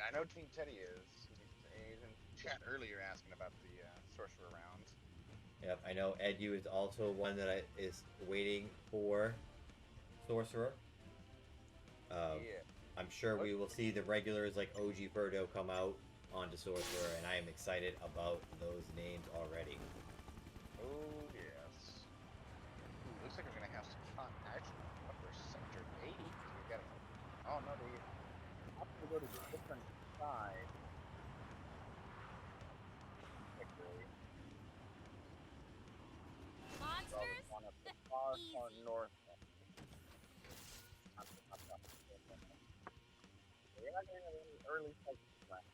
I know Team Teddy is. He's in chat earlier asking about the sorcerer round. Yep, I know Edu is also one that is waiting for Sorcerer. Uh, Yeah. I'm sure What? we will see the regulars like OG Birdo come out onto Sorcerer, and I am excited about those names already. Oh yes. Ooh, looks like we're gonna have some fun action in upper sector 8. We got an open. Oh no, they have to go to different sides. Quickly. Draw this Monsters? one up the far, far Easy. north. We're not getting any early sections right.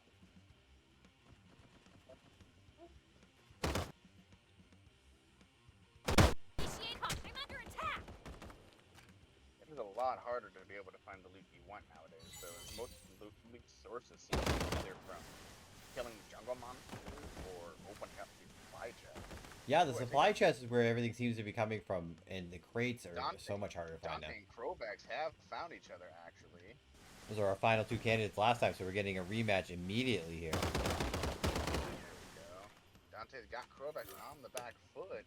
Initiate hunt. I'm under attack. It is a lot harder to be able to find the loot you want nowadays. So most loot sources seem to be either from killing jungle monsters or opening up the supply chest. Yeah, the Ooh, I think supply chest is where everything seems to be coming from, and the crates are so much harder to find now. Dante and Krovax have found each other actually. Those are our final two candidates last time, so we're getting a rematch immediately here. There we go. Dante's got Krovax on the back foot.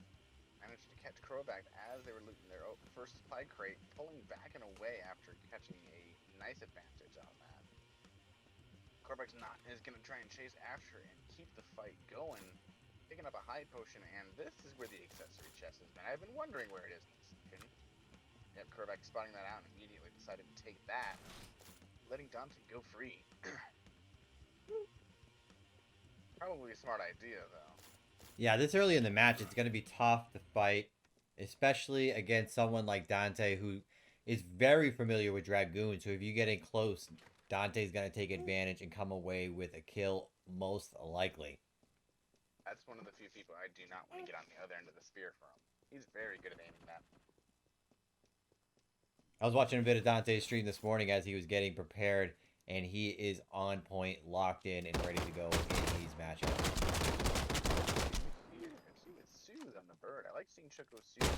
Managed to catch Krovax as they were looting their first supply crate, pulling back and away after catching a nice advantage on that. Krovax is going to try and chase after and keep the fight going, picking up a high potion, and this is where the accessory chest has been. I've been wondering where it is in this section. Yep, Krovax spotting that out and immediately decided to take that, letting Dante go free. Probably a smart idea, though. Yeah, this early in the match, it's going to be tough to fight, especially against someone like Dante, who is very familiar with Dragoon. So if you get in close, Dante's going to take advantage and come away with a kill, most likely. That's one of the few people I do not want to get on the other end of the spear from. He's very good at aiming that. I was watching a bit of Dante's stream this morning as he was getting prepared, and he is on point, locked in, and ready to go in these matchups. See with Soothe on the bird. I like seeing Choco Soothe.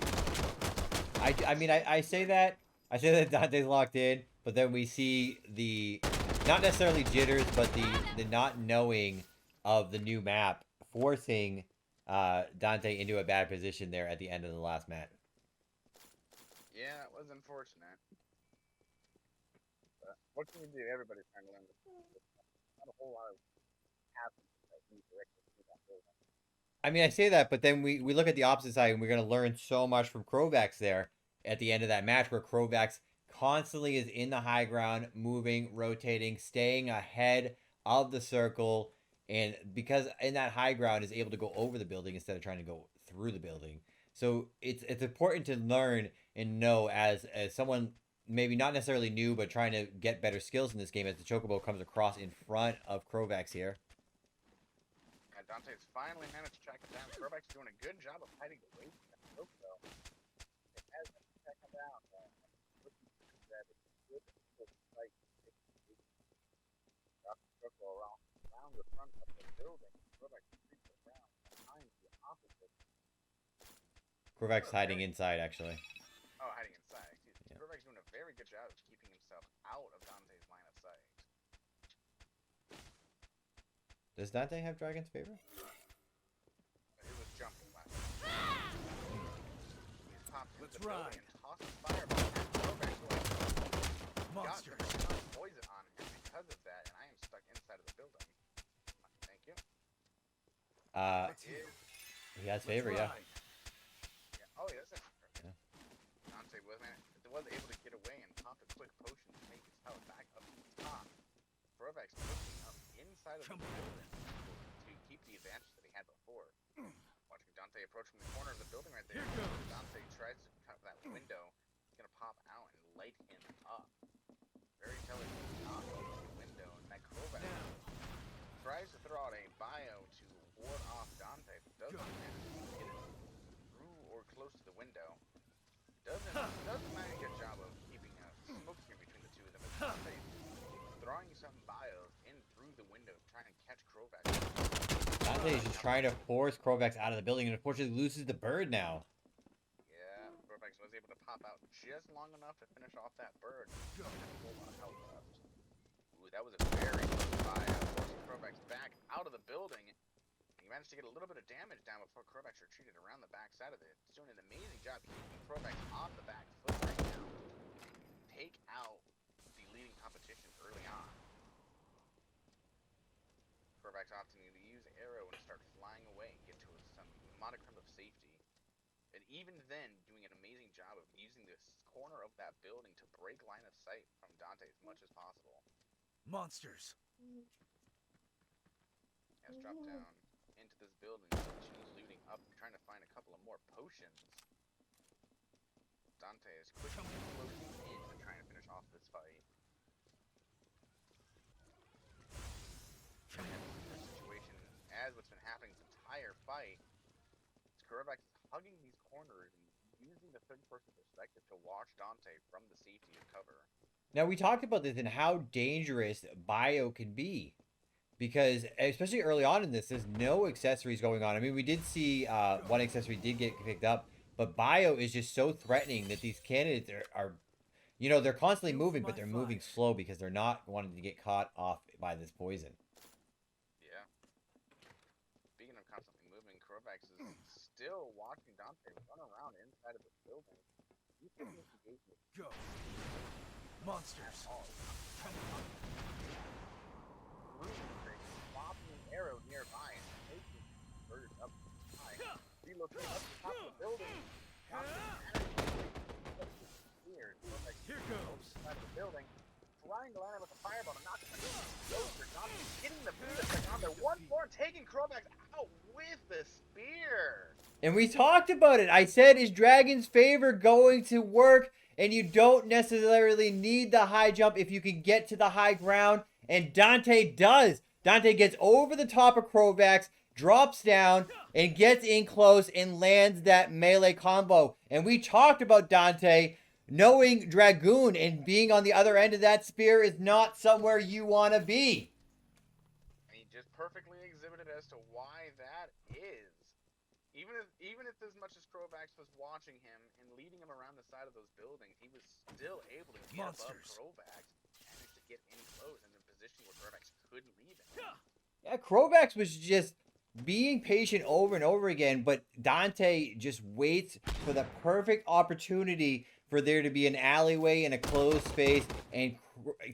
I say that Dante's locked in, but then we see the not necessarily jitters, but the not knowing of the new map forcing Dante into a bad position there at the end of the last match. Yeah, it was unfortunate. But what can you do? Everybody's trying to learn this. Not a whole lot of happens that you directly see that building. I mean, I say that, but then we look at the opposite side, and we're going to learn so much from Krovax there at the end of that match, where Krovax constantly is in the high ground, moving, rotating, staying ahead of the circle, and because in that high ground is able to go over the building instead of trying to go through the building. So it's important to learn and know as someone maybe not necessarily new, but trying to get better skills in this game as the Chocobo comes across in front of Krovax here. And Dante's finally managed to track it down. Krovax doing a good job of hiding away from that Choco. It has been tracking him down. Looking for that it's good fight. Drop the Choco around the front of the building. Krovax creeps around behind the opposite. Krovax hiding inside, actually. Oh, hiding inside. Excuse me. Yeah. Krovax doing a very good job of keeping himself out of Dante's line of sight. Does Dante have Dragon's Favor? It was jumping last time. He's popped into the building and tossed a fireball at Krovax. Monster. Got the poison on him because of that, and I am stuck inside of the building. Thank you. He has favor, yeah. Oh, yeah, that's it. Yeah. Dante was able to get away and pop a quick potion to make his health back up to the top. Krovax pushing up inside of the building to keep the advantage that he had before. Watching Dante approach from the corner of the building right there. Dante tries to cut that window. He's going to pop out and light him up. Very intelligent. Knock over the window, and that Krovax tries to throw out a bio to ward off Dante, but doesn't manage to get it through or close to the window. Doesn't manage a good job of keeping a smoke screen between the two of them. But Dante throwing some bios in through the window, trying to catch Krovax. Dante is just trying to force Krovax out of the building, and unfortunately loses the bird now. Yeah, Krovax was able to pop out just long enough to finish off that bird. Ooh, that was a very close by forcing Krovax back out of the building. He managed to get a little bit of damage down before Krovax retreated around the back side of it. He's doing an amazing job keeping Krovax on the back foot right now. Take out the leading competition early on. Krovax opting to use arrow and start flying away and get to some modicum of safety. And even then, doing an amazing job of using this corner of that building to break line of sight from Dante as much as possible. Monsters. Has dropped down into this building, continues looting up, trying to find a couple of more potions. Dante is quickly closing in and trying to finish off this fight. Situation as what's been happening this entire fight. Krovax is hugging these corners and using the third-person perspective to watch Dante from the safety of cover. Now, we talked about this and how dangerous bio can be. Because, especially early on in this, there's no accessories going on. I mean, we did see one accessory did get picked up. But bio is just so threatening that these candidates are you know, they're constantly moving, but they're moving slow because they're not wanting to get caught off by this poison. Yeah. Speaking of constantly moving, Krovax is still watching Dante run around inside of the building. He's getting engagement. Go. Monsters. Flopping an arrow nearby and taking bird up high. Relocating up to the top of the building. Here goes. Side of the building. Flying to land with a fireball and knocking the getting the boot on there. Once more, taking Krovax out with the spear. And we talked about it. I said, is Dragon's favor going to work? And you don't necessarily need the high jump if you can get to the high ground. And Dante does. Dante gets over the top of Krovax, drops down, and gets in close and lands that melee combo. And we talked about Dante knowing Dragoon and being on the other end of that spear is not somewhere you want to be. And he just perfectly exhibited as to why that is. Even if as much as Krovax was watching him and leading him around the side of those buildings, he was still able to get above Krovax and manage to get in close in a position where Krovax couldn't leave him. Yeah, Krovax was just being patient over and over again, but Dante just waits for the perfect opportunity for there to be an alleyway in a closed space and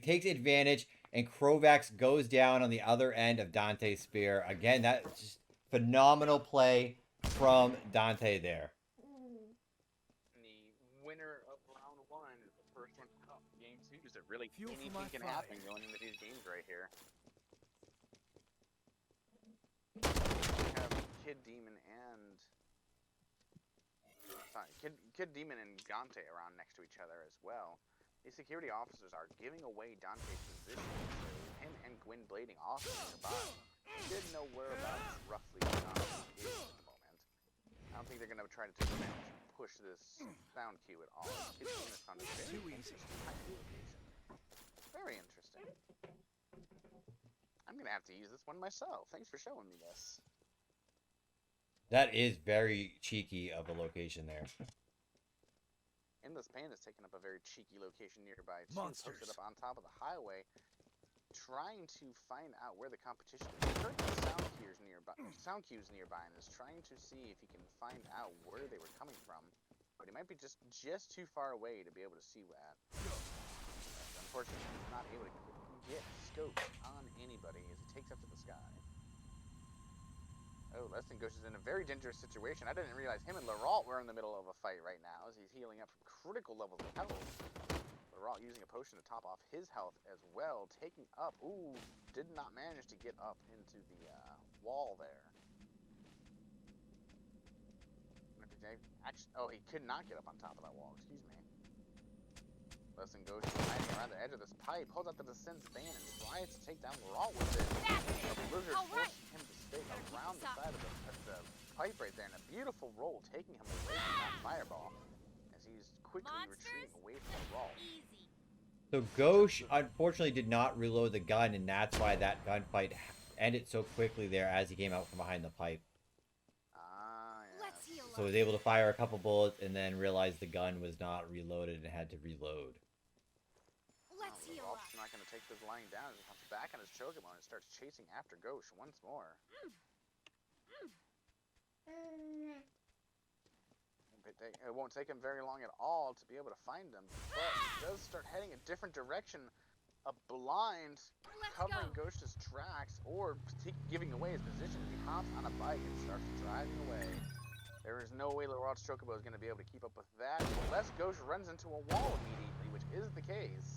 takes advantage, and Krovax goes down on the other end of Dante's spear. Again, that's just phenomenal play from Dante there. And the winner of round one is the first one out in game two, so really Fuel for anything my can fire. happen going into these games right here. We have Kid Demon and Kid Demon and Dante around next to each other as well. These security officers are giving away Dante's position, so him and Gwyn Blading also nearby. We didn't know whereabouts roughly Dante is at the moment. I don't think they're going to try to take advantage and push this sound cue at all. Kid Demon has found a very Too easy. interesting hiding location. Very interesting. I'm going to have to use this one myself. Thanks for showing me this. That is very cheeky of a location there. Endless Pain has taken up a very cheeky location nearby too, Monsters. posted up on top of the highway, trying to find out where the competition is. He's heard the sound cues nearby, and is trying to see if he can find out where they were coming from. But he might be just too far away to be able to see that. Unfortunately, he's not able to get scope on anybody as he takes up to the sky. Oh, Leston Ghost is in a very dangerous situation. I didn't realize him and Laurent were in the middle of a fight right now as he's healing up from critical levels of health. Laurent using a potion to top off his health as well, taking up. Ooh, did not manage to get up into the wall there. Actually, oh, he could not get up on top of that wall. Excuse me. Lesson Ghost is hiding around the edge of this pipe, pulls out the Descend's band and tries to take down Laurent with it. A blizzard forcing him to stay around the side of the pipe right there, and a beautiful roll taking him away from that fireball as he's quickly retreating away from Laurent. Easy. So Ghosh unfortunately did not reload the gun, and that's why that gunfight ended so quickly there as he came out from behind the pipe. Ah, yeah. Let's heal So he was able to fire a couple bullets and then realized the gun was not reloaded and had to reload. Let's heal up. not going to take this lying down. He comes back on his Chocobo and starts chasing after Ghost once more. It won't take him very long at all to be able to find him, but he does start heading a different direction. A blind covering Ghost's tracks or giving away his position. He hops on a bike and starts driving away. There is no way Laurent's Chocobo is going to be able to keep up with that unless Ghost runs into a wall immediately, which is the case.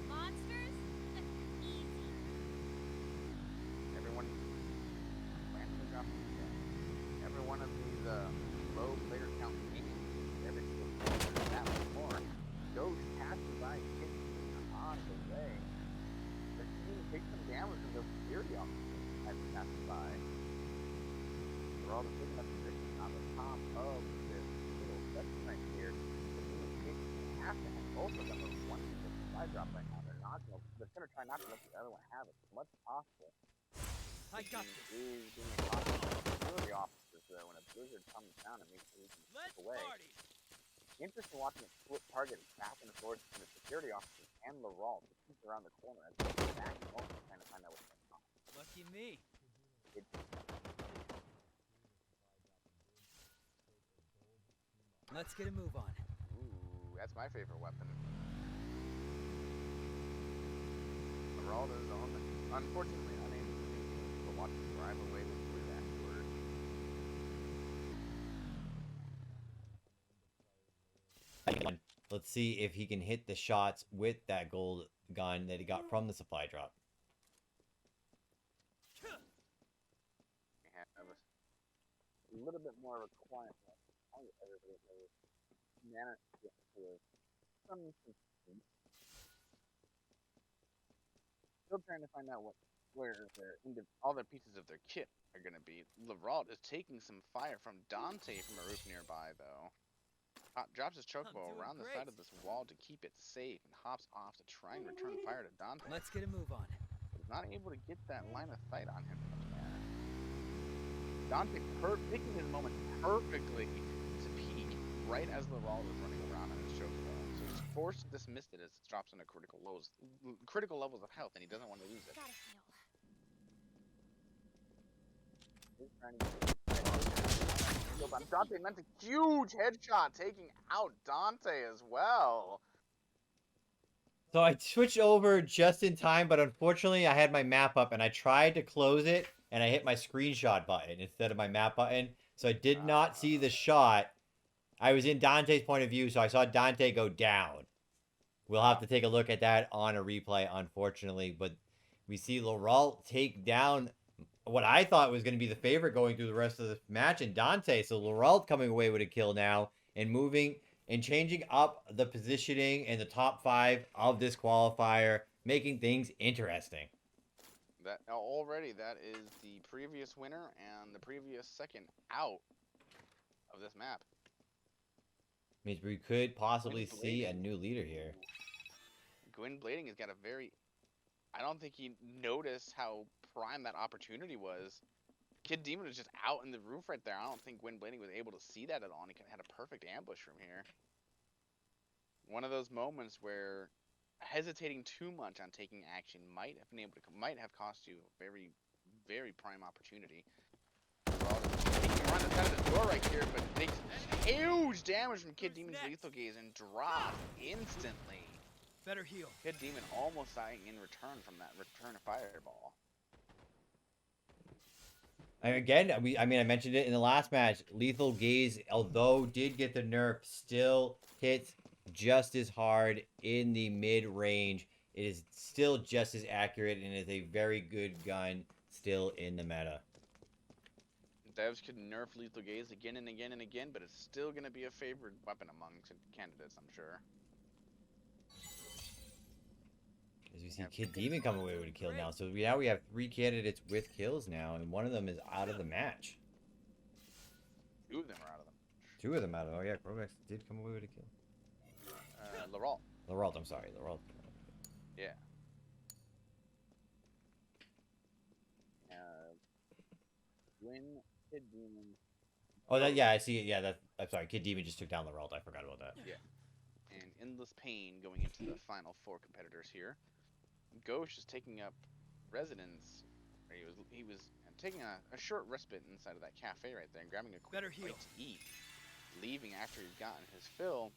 Monsters? Easy. Every one of these low player count meetings, every single player that much more. Ghost passes by Kid on the way. The team takes some damage from the security officers as he passes by. They're all taking up position on the top of this little section right here. The team have to have both of them with one piece of supply drop right now. They're going to try not to let the other one have it as much as possible. I got this. Is being a security officers though when a blizzard comes down and makes it Let's away. party. Interesting watching a split target back and forth from the security officers and Laurent to keep around the corner as they go back and forth trying to find out what's going on. Lucky me. Let's get a move on. Ooh, that's my favorite weapon. Laurent is unfortunately unable to do this, but watch him drive away the blue afterward. Let's see if he can hit the shots with that gold gun that he got from the supply drop. We have a little bit more of a quiet one. Everybody has managed to get to some consistency. Still trying to find out where all their pieces of their kit are going to be. Laurent is taking some fire from Dante from a roof nearby, though. Drops his Chocobo around the side of this wall to keep it safe and hops off to try and return fire to Dante. Let's get a move on. But he's not able to get that line of sight on him. Dante picking his moment perfectly to peek right as Laurent is running around on his Chocobo. So he's forced to dismiss it as it drops into critical levels of health, and he doesn't want to lose it. Gotta heal. He's trying to get Dante meant a huge headshot, taking out Dante as well. So I switched over just in time, but unfortunately I had my map up and I tried to close it and I hit my screenshot button instead of my map button. So I did not see the shot. I was in Dante's point of view, so I saw Dante go down. We'll have to take a look at that on a replay, unfortunately. But we see Laurent take down what I thought was going to be the favorite going through the rest of the match in Dante. So Laurent coming away with a kill now and moving and changing up the positioning in the top 5 of this qualifier, making things interesting. That already, that is the previous winner and the previous second out of this map. Means we could possibly see a new leader here. Gwyn Blading has got a very... I don't think he noticed how prime that opportunity was. Kid Demon was just out in the roof right there. I don't think Gwyn Blading was able to see that at all, and he had a perfect ambush from here. One of those moments where hesitating too much on taking action might have cost you a very, very prime opportunity. Taking around the side of the door right here, but takes huge damage from Kid Demon's lethal gaze and drops instantly. Better heal. Kid Demon almost dying in return from that return fireball. Again, I mentioned it in the last match. Lethal Gaze, although did get the nerf, still hits just as hard in the mid-range. It is still just as accurate and is a very good gun still in the meta. Devs could nerf Lethal Gaze again and again and again, but it's still going to be a favored weapon among candidates, I'm sure. As we see Kid Demon come away with a kill now. So now we have 3 candidates with kills now, and one of them is out of the match. 2 of them are out of the match. 2 of them out of... Oh yeah, Crovax did come away with a kill. Laurent. Laurent, I'm sorry. Laurent. Yeah. Gwyn, Kid Demon, Oh, that, yeah, I see it. Yeah, I'm sorry. Kid Demon just took down the Ralt. I forgot about that. Yeah. And Endless Pain going into the final 4 competitors here. Ghosh is taking up residence. Or he was taking a short respite inside of that cafe right there and grabbing a quick Better heal. bite to eat. Leaving after he's gotten his fill.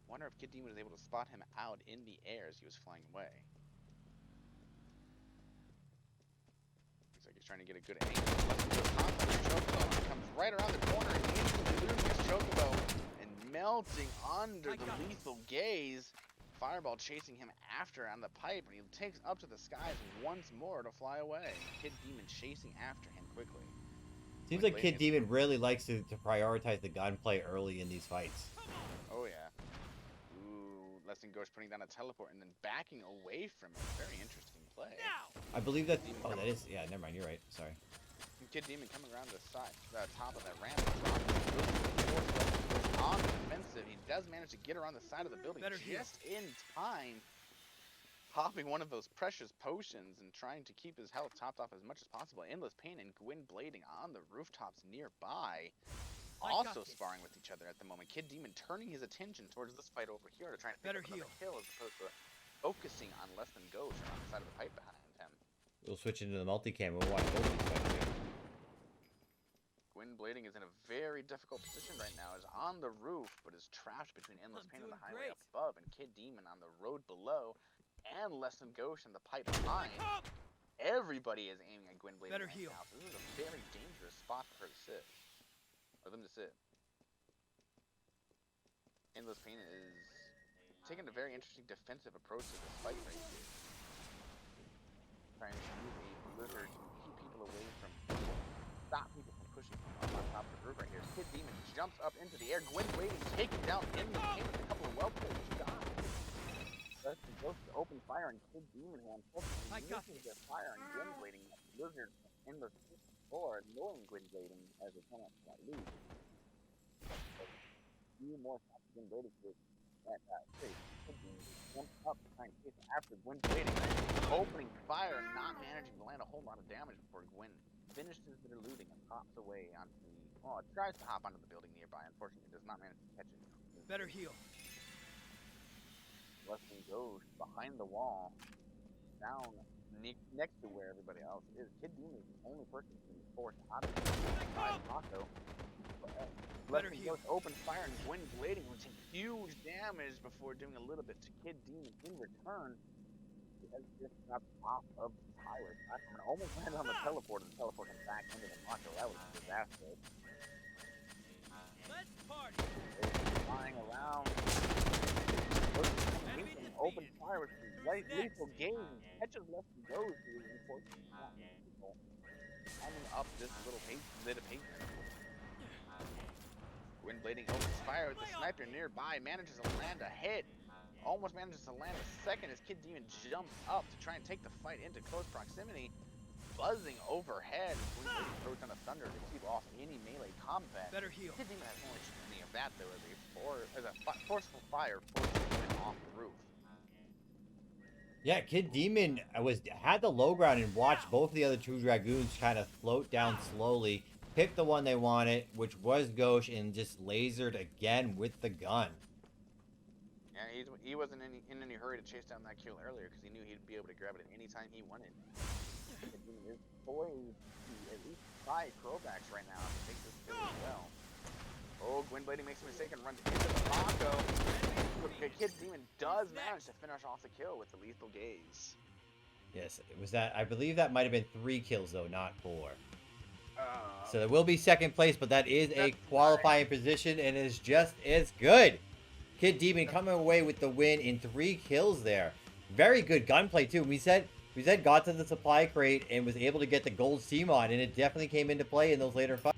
Wonder if Kid Demon was able to spot him out in the air as he was flying away. Looks like he's trying to get a good angle. Chocobo comes right around the corner and instantly losing his Chocobo and melting under the lethal gaze. Fireball chasing him after on the pipe, and he takes up to the skies once more to fly away. Kid Demon chasing after him quickly. Seems like Kid Demon really likes to prioritize the gunplay early in these fights. Oh yeah. Ooh, Lesson Ghost putting down a teleport and then backing away from it. Very interesting play. I believe that. Oh, that is. Yeah, never mind. You're right. Sorry. Kid Demon coming around the side, the top of that ramp. On the defensive, he does manage to get around the side of the building just in time, popping one of those precious potions and trying to keep his health topped off as much as possible. Endless Pain and Gwyn blading on the rooftops nearby, also sparring with each other at the moment. Kid Demon turning his attention towards this fight over here to try and pick up another kill as opposed to focusing on Less Than Ghost on the side of the pipe behind him. We'll switch into the multicam. We'll watch both these fights here. Gwyn blading is in a very difficult position right now. Is on the roof, but is trapped between Endless Pain on the highway above and Kid Demon on the road below, and Less Than Ghost in the pipe behind. Everybody is aiming at Gwyn blading right now. So this is a very dangerous spot for her to sit, or them to sit. Endless Pain is taking a very interesting defensive approach to this fight right here, trying to use a blizzard to keep people away from. Stop people from pushing on top of the roof right here. Kid Demon jumps up into the air. Gwyn waiting, taking down Endless Pain with a couple of well-placed shots. Let's go to open fire on Kid Demon, who unfortunately misses their fire on Gwyn blading. Blizzard Endless Pain knowing Gwyn blading as a penalty to that lead. A few more shots of Gwyn blading to that Kid Demon jumps up to try and chase after Gwyn blading. Opening fire, not managing to land a whole lot of damage before Gwyn finishes their looting and hops away onto the. Oh, it tries to hop onto the building nearby. Unfortunately, it does not manage to catch it. Better heal. Less Than Ghost behind the wall, down next to where everybody else is. Kid Demon is the only person who can be forced out of the by Mako. Less Than Ghost open fire and Gwyn blading will take huge damage before doing a little bit to Kid Demon in return. Has just got off of the tire platform and almost landed on the teleport and teleported back into the Mako. That was disastrous. Let's party. Flying around. Open fire with lethal game. Catches Less Than Ghost, who is unfortunately not people. Climbing up this little bit of pavement. Gwyn blading opens fire with the sniper nearby. Manages to land a hit. Almost manages to land a second as Kid Demon jumps up to try and take the fight into close proximity. Buzzing overhead, Gwyn throws down a thunder to keep off any melee combat. Better heal. Kid Demon has no issue with any of that though, as a forceful fire forces him off the roof. Yeah, Kid Demon had the low ground and watched both of the other two Dragoons kind of float down slowly, picked the one they wanted, which was Ghosh, and just lasered again with the gun. Yeah, he wasn't in any hurry to chase down that kill earlier because he knew he'd be able to grab it at any time he wanted. Kid Demon is poised to at least try Crovax right now to take this kill as well. Oh, Gwyn blading makes a mistake and runs into the Mako. Kid Demon does manage to finish off the kill with the lethal gaze. Yes, it was that. I believe that might have been 3 kills though, not 4. So there will be second place, but that is a qualifying position and is just as good. Kid Demon coming away with the win in 3 kills there. Very good gunplay too. We said got to the supply crate and was able to get the gold CMON, and it definitely came into play in those later fights.